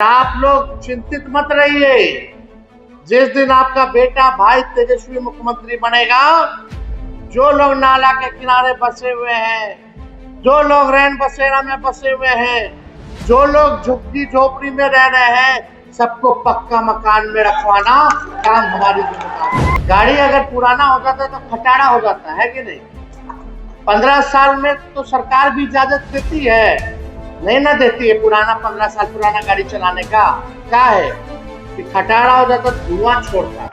आप लोग चिंतित मत रहिए। जिस दिन आपका बेटा भाई तेजस्वी मुख्यमंत्री बनेगा, जो लोग नाला के किनारे बसे हुए हैं, जो लोग रैन बसेरा में बसे हुए हैं, जो लोग झुग्गी झोपड़ी में रह रहे हैं, सबको पक्का मकान में रखवाना काम हमारी जिम्मेदारी है। गाड़ी अगर पुराना हो जाता है तो खटारा हो जाता है कि नहीं? 15 साल में तो सरकार भी इजाजत देती है, नहीं ना देती है? पुराना 15 साल पुराना गाड़ी चलाने का क्या है कि खटारा हो जाता, धुआं छोड़ता,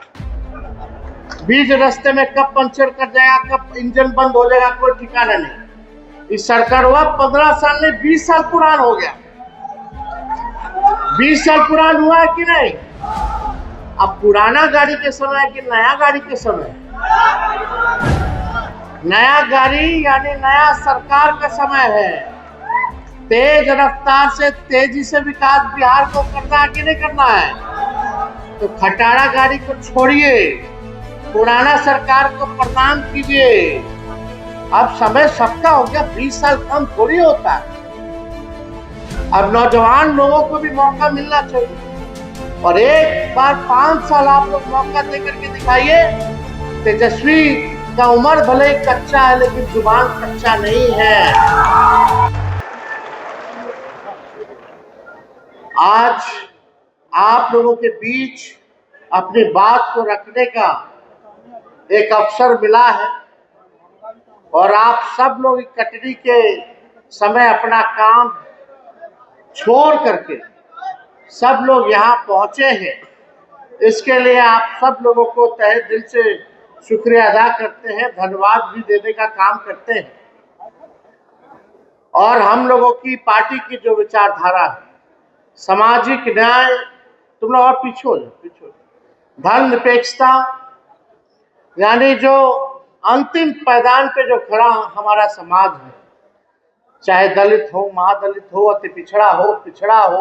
बीच रास्ते में कब पंचर कर जाएगा, कब इंजन बंद हो जाएगा, कोई ठिकाना नहीं। इस सरकार हुआ 15 साल नहीं 20 साल पुरान हो गया। 20 साल पुरान हुआ है कि नहीं? अब पुराना गाड़ी के समय है कि नया गाड़ी के समय? नया गाड़ी यानी नया सरकार का समय है। तेज रफ्तार से तेजी से विकास बिहार को करना है कि नहीं करना है? तो खटारा गाड़ी को छोड़िए, पुराना सरकार को प्रणाम कीजिए। अब समय सबका हो गया, 20 साल कम थोड़ी होता है। अब नौजवान लोगों को भी मौका मिलना चाहिए और एक बार 5 साल आप लोग मौका देकर के दिखाइए। तेजस्वी का उम्र भले ही कच्चा है लेकिन जुबान कच्चा नहीं है। आज आप लोगों के बीच अपनी बात को रखने का एक अवसर मिला है और आप सब लोग कटनी के समय अपना काम छोड़ करके सब लोग यहाँ पहुंचे हैं। इसके लिए आप सब लोगों को तहे दिल से शुक्रिया अदा करते हैं, धन्यवाद भी देने का काम करते हैं। और हम लोगों की पार्टी की जो विचारधारा है, सामाजिक न्याय, तुम लोग और पीछे धर्म निरपेक्षता, यानी जो अंतिम पायदान पे जो खड़ा हमारा समाज है, चाहे दलित हो, महादलित हो, अति पिछड़ा हो,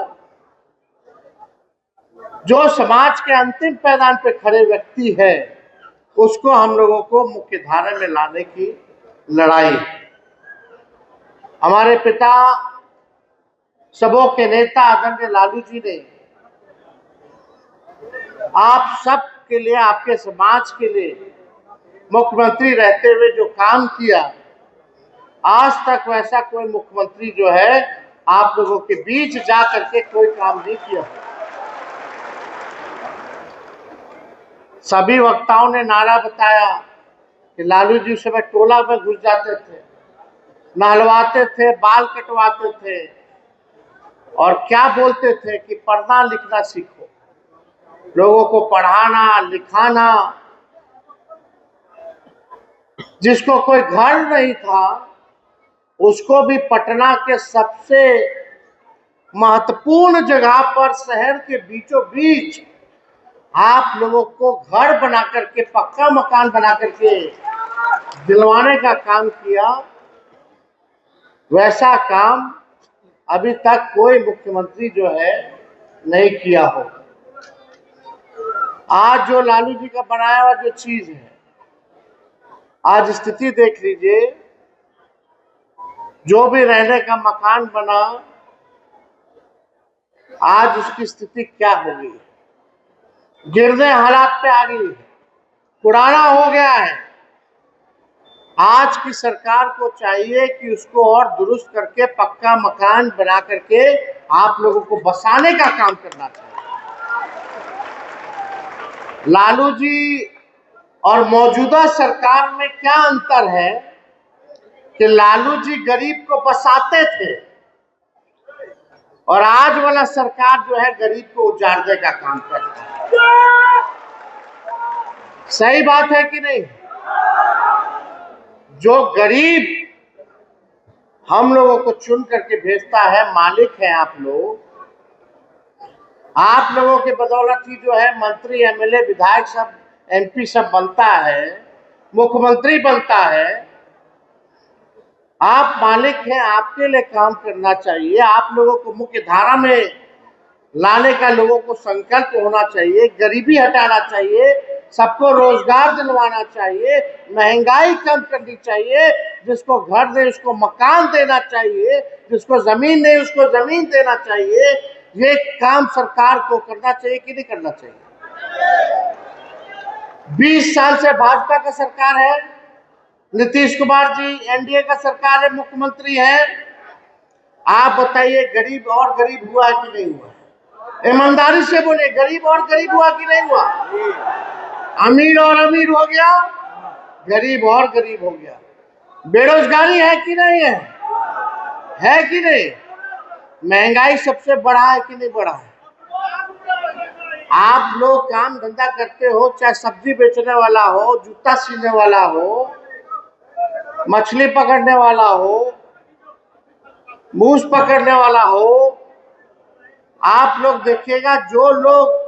जो समाज के अंतिम पायदान पे खड़े व्यक्ति है, उसको हम लोगों को मुख्य धारा में लाने की लड़ाई। हमारे पिता सबों के नेता आदरणीय लालू जी ने आप सब के लिए, आपके समाज के लिए मुख्यमंत्री रहते हुए जो काम किया, आज तक वैसा कोई मुख्यमंत्री जो है आप लोगों के बीच जा करके कोई काम नहीं किया। सभी वक्ताओं ने नारा बताया कि लालू जी उस समय टोला में घुस जाते थे, नहलवाते थे, बाल कटवाते थे और क्या बोलते थे कि पढ़ना लिखना सीखो, लोगों को पढ़ाना लिखाना। जिसको कोई घर नहीं था उसको भी पटना के सबसे महत्वपूर्ण जगह पर, शहर के बीचों बीच आप लोगों को घर बना करके, पक्का मकान बना करके दिलवाने का काम किया। वैसा काम अभी तक कोई मुख्यमंत्री जो है नहीं किया हो। आज जो लालू जी का बनाया हुआ जो चीज है, आज स्थिति देख लीजिए, जो भी रहने का मकान बना, आज उसकी स्थिति क्या होगी, गिरने हालात पे आ गई है, पुराना हो गया है। आज की सरकार को चाहिए कि उसको और दुरुस्त करके पक्का मकान बना करके आप लोगों को बसाने का काम करना चाहिए। लालू जी और मौजूदा सरकार में क्या अंतर है कि लालू जी गरीब को बसाते थे और आज वाला सरकार जो है गरीब को उजाड़ने का काम करता है। सही बात है कि नहीं? जो गरीब हम लोगों को चुन करके भेजता है, मालिक है आप लोग, आप लोगों के बदौलत ही जो है मंत्री, एमएलए, विधायक सब, एमपी सब बनता है, मुख्यमंत्री बनता है। आप मालिक हैं, आपके लिए काम करना चाहिए। आप लोगों को मुख्य धारा में लाने का लोगों को संकल्प होना चाहिए, गरीबी हटाना चाहिए, सबको रोजगार दिलवाना चाहिए, महंगाई कम करनी चाहिए, जिसको घर नहीं उसको मकान देना चाहिए, जिसको जमीन नहीं उसको जमीन देना चाहिए, ये काम सरकार को करना चाहिए कि नहीं करना चाहिए? 20 साल से भाजपा का सरकार है, नीतीश कुमार जी एनडीए का सरकार है, मुख्यमंत्री है। आप बताइए गरीब और गरीब हुआ कि नहीं हुआ? ईमानदारी से बोले, गरीब और गरीब हुआ कि नहीं हुआ? अमीर और अमीर हो गया, गरीब और गरीब हो गया। बेरोजगारी है कि नहीं है? है कि नहीं? महंगाई सबसे बढ़ा है कि नहीं बढ़ा है? आप लोग काम धंधा करते हो, चाहे सब्जी बेचने वाला हो, जूता सीने वाला हो, मछली पकड़ने वाला हो, मूस पकड़ने वाला हो, आप लोग देखिएगा, जो लोग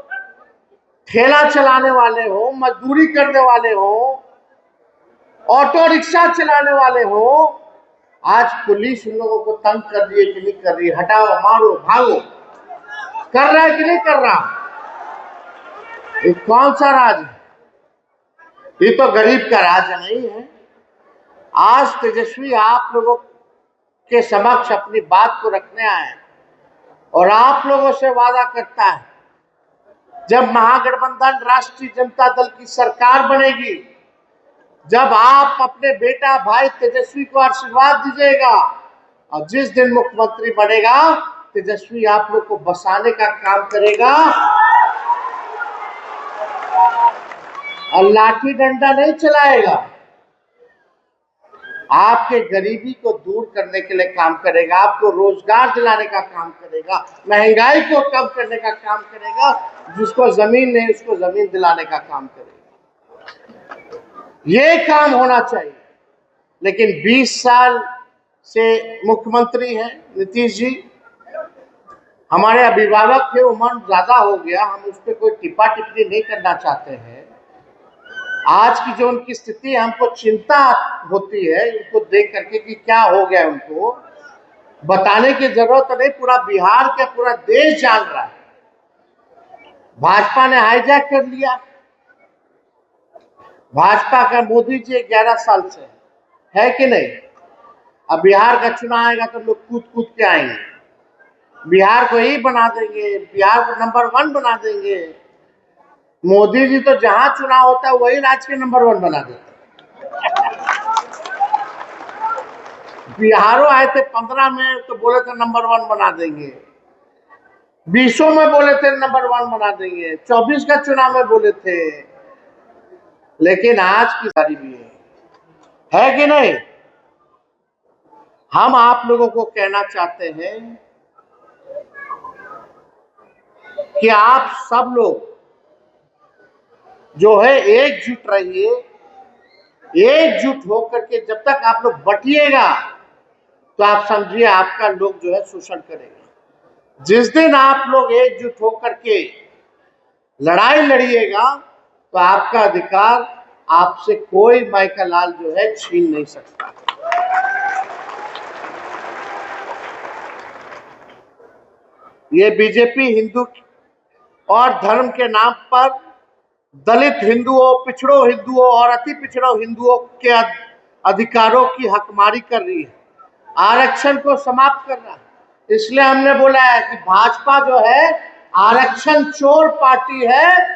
ठेला चलाने वाले हो, मजदूरी करने वाले हो, ऑटो रिक्शा चलाने वाले हो, आज पुलिस उन लोगों को तंग कर रही है कि नहीं कर रही? हटाओ, मारो, भागो, कर रहा है कि नहीं कर रहा? ये कौन सा राज है? ये तो गरीब का राज नहीं है। आज तेजस्वी आप लोगों के समक्ष अपनी बात को रखने आए और आप लोगों से वादा करता है, जब महागठबंधन राष्ट्रीय जनता दल की सरकार बनेगी, जब आप अपने बेटा भाई तेजस्वी को आशीर्वाद दीजिएगा, और जिस दिन मुख्यमंत्री बनेगा, तेजस्वी आप लोग को बसाने का काम करेगा और लाठी डंडा नहीं चलाएगा। आपके गरीबी को दूर करने के लिए काम करेगा, आपको रोजगार दिलाने का काम करेगा, महंगाई को कम करने का काम करेगा, जिसको जमीन नहीं उसको जमीन दिलाने का काम करेगा। ये काम होना चाहिए। लेकिन 20 साल से मुख्यमंत्री हैं नीतीश जी, हमारे अभिभावक थे, उम्र ज्यादा हो गया, हम उस पर कोई टिप्पा टिप्पणी नहीं करना चाहते हैं। आज की जो उनकी स्थिति है, हमको चिंता होती है उनको देख करके कि क्या हो गया। उनको बताने की जरूरत नहीं, पूरा बिहार का पूरा देश जान रहा है। भाजपा ने हाईजैक कर लिया। भाजपा का मोदी जी 11 साल से है कि नहीं? अब बिहार का चुनाव आएगा तो लोग कूद कूद के आएंगे, बिहार को ही बना देंगे, बिहार को नंबर 1 बना देंगे। मोदी जी तो जहां चुनाव होता है वही राज्य के नंबर 1 बना देते हैं। बिहारों आए थे 15 में तो बोले थे नंबर 1 बना देंगे, 20 में बोले थे नंबर 1 बना देंगे, 24 का चुनाव में बोले थे। लेकिन आज की सारी भी है कि नहीं? हम आप लोगों को कहना चाहते हैं कि आप सब लोग जो है एकजुट रहिए। एकजुट होकर के जब तक आप लोग बटिएगा तो आप समझिए आपका लोग जो है शोषण करेगा। जिस दिन आप लोग एकजुट होकर के लड़ाई लड़िएगा तो आपका अधिकार आपसे कोई माइका लाल जो है छीन नहीं सकता। ये बीजेपी हिंदू और धर्म के नाम पर दलित हिंदुओं, पिछड़ों हिंदुओं और अति पिछड़ों हिंदुओं के अधिकारों की हकमारी कर रही है, आरक्षण को समाप्त कर रहा है। इसलिए हमने बोला है कि भाजपा जो है आरक्षण चोर पार्टी है।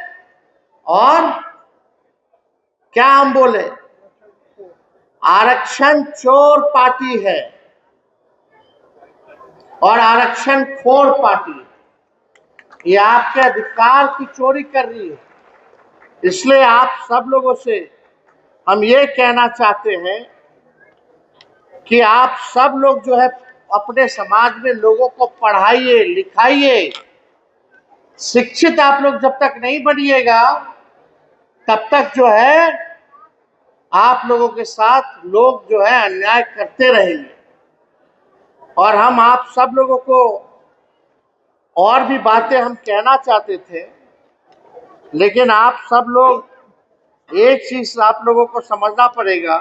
और क्या हम बोले? आरक्षण चोर पार्टी है और आरक्षण खोर पार्टी है। ये आपके अधिकार की चोरी कर रही है। इसलिए आप सब लोगों से हम ये कहना चाहते हैं कि आप सब लोग जो है अपने समाज में लोगों को पढ़ाइए, लिखाइए। शिक्षित आप लोग जब तक नहीं बनिएगा तब तक जो है आप लोगों के साथ लोग जो है अन्याय करते रहेंगे। और हम आप सब लोगों को और भी बातें हम कहना चाहते थे, लेकिन आप सब लोग एक चीज आप लोगों को समझना पड़ेगा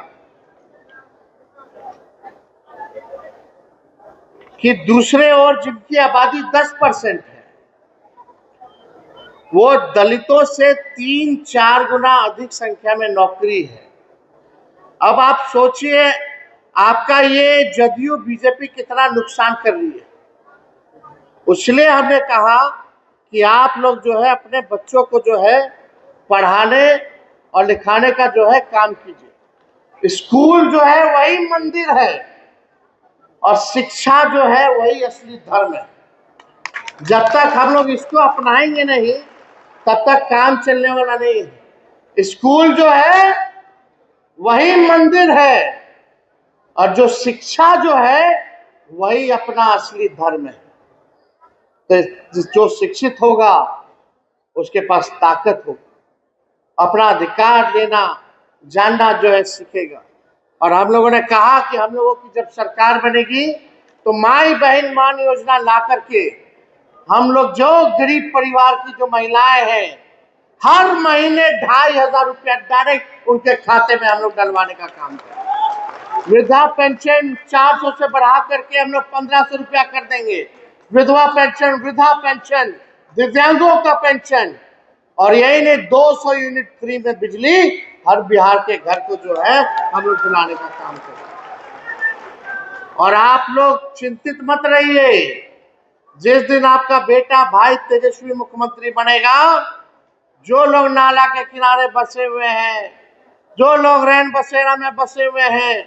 कि दूसरे ओर जिनकी आबादी 10% है, वो दलितों से 3-4 गुना अधिक संख्या में नौकरी है। अब आप सोचिए आपका ये जदयू बीजेपी कितना नुकसान कर रही है। इसलिए हमने कहा कि आप लोग जो है अपने बच्चों को जो है पढ़ाने और लिखाने का जो है काम कीजिए। स्कूल जो है वही मंदिर है और शिक्षा जो है वही असली धर्म है। जब तक हम लोग इसको अपनाएंगे नहीं तब तक काम चलने वाला नहीं है। स्कूल जो है वही मंदिर है और जो शिक्षा जो है वही अपना असली धर्म है। तो जो शिक्षित होगा उसके पास ताकत होगी, अपना अधिकार लेना जानना जो है सीखेगा। और हम लोगों ने कहा कि हम लोगों की जब सरकार बनेगी तो माई बहन मान योजना ला करके हम लोग जो गरीब परिवार की जो महिलाएं हैं हर महीने 2500 रुपया डायरेक्ट उनके खाते में हम लोग डलवाने का काम करें। वृद्धा पेंशन 400 से बढ़ा करके हम लोग 1500 रुपया कर देंगे। विधवा पेंशन, वृद्धा पेंशन, दिव्यांगों का पेंशन, और यही नहीं 200 यूनिट फ्री में बिजली हर बिहार के घर को जो है हम लोग दिलाने का काम करें। और आप लोग चिंतित मत रहिए, जिस दिन आपका बेटा भाई तेजस्वी मुख्यमंत्री बनेगा, जो लोग नाला के किनारे बसे हुए हैं, जो लोग रैन बसेरा में बसे हुए हैं,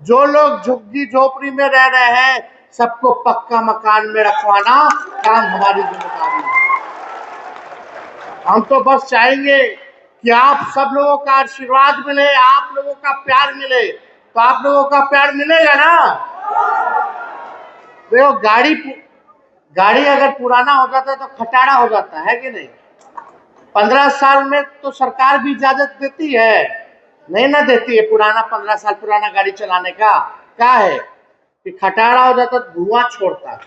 जो लोग झुग्गी झोपड़ी में रह रहे हैं, सबको पक्का मकान में रखवाना काम हमारी जिम्मेदारी है। हम तो बस चाहेंगे कि आप सब लोगों का आशीर्वाद मिले, आप लोगों का प्यार मिले। तो आप लोगों का प्यार मिलेगा ना? देखो गाड़ी अगर पुराना हो जाता है तो खटारा हो जाता है कि नहीं? 15 साल में तो सरकार भी इजाजत देती है, नहीं ना देती है? पुराना 15 साल पुराना गाड़ी चलाने का क्या है कि खटारा हो जाता तो धुआं छोड़ता है।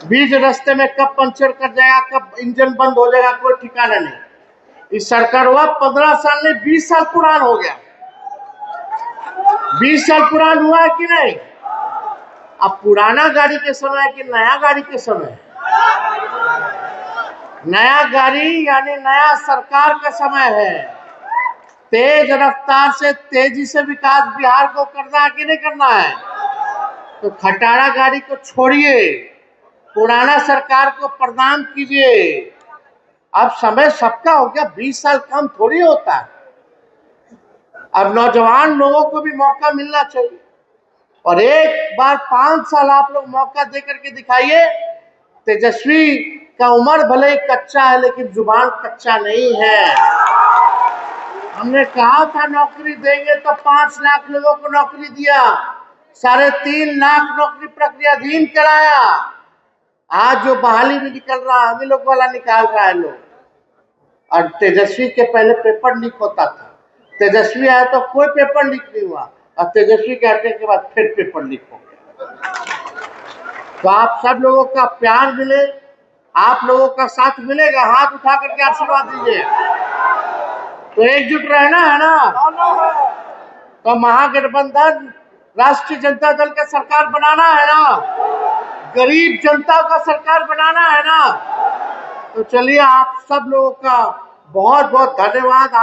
बीच रास्ते में कब पंचर कर जाएगा, कब इंजन बंद हो जाएगा, कोई ठिकाना नहीं। इस सरकार हुआ 15 साल नहीं 20 साल पुरान हो गया। 20 साल पुरान हुआ है कि नहीं? अब पुराना गाड़ी के समय है कि नया गाड़ी के समय? नया गाड़ी यानी नया सरकार का समय है। तेज रफ्तार से तेजी से विकास बिहार को करना है कि नहीं करना है? तो खटारा गाड़ी को छोड़िए, पुराना सरकार को प्रणाम कीजिए। अब समय सबका हो गया, 20 साल कम थोड़ी होता है। अब नौजवान लोगों को भी मौका मिलना चाहिए और एक बार 5 साल आप लोग मौका दे करके दिखाइए। तेजस्वी का उम्र भले ही कच्चा है लेकिन जुबान कच्चा नहीं है। हमने कहा था नौकरी देंगे तो 5 लाख लोगों को नौकरी दिया, 3.5 लाख नौकरी प्रक्रियाधीन कराया। आज जो बहाली में निकल रहा है हम लोग वाला निकाल रहा है लोग। और तेजस्वी के पहले पेपर लीक होता था, तेजस्वी आया तो कोई पेपर लीक नहीं हुआ, और तेजस्वी के आने के बाद फिर पेपर लीक हो गया। तो आप सब लोगों का प्यार मिले, आप लोगों का साथ मिलेगा, हाथ उठा करके आशीर्वाद दीजिए। तो एकजुट रहना है ना? तो महागठबंधन राष्ट्रीय जनता दल का सरकार बनाना है ना? गरीब जनता का सरकार बनाना है ना? तो चलिए आप सब लोगों का बहुत बहुत धन्यवाद।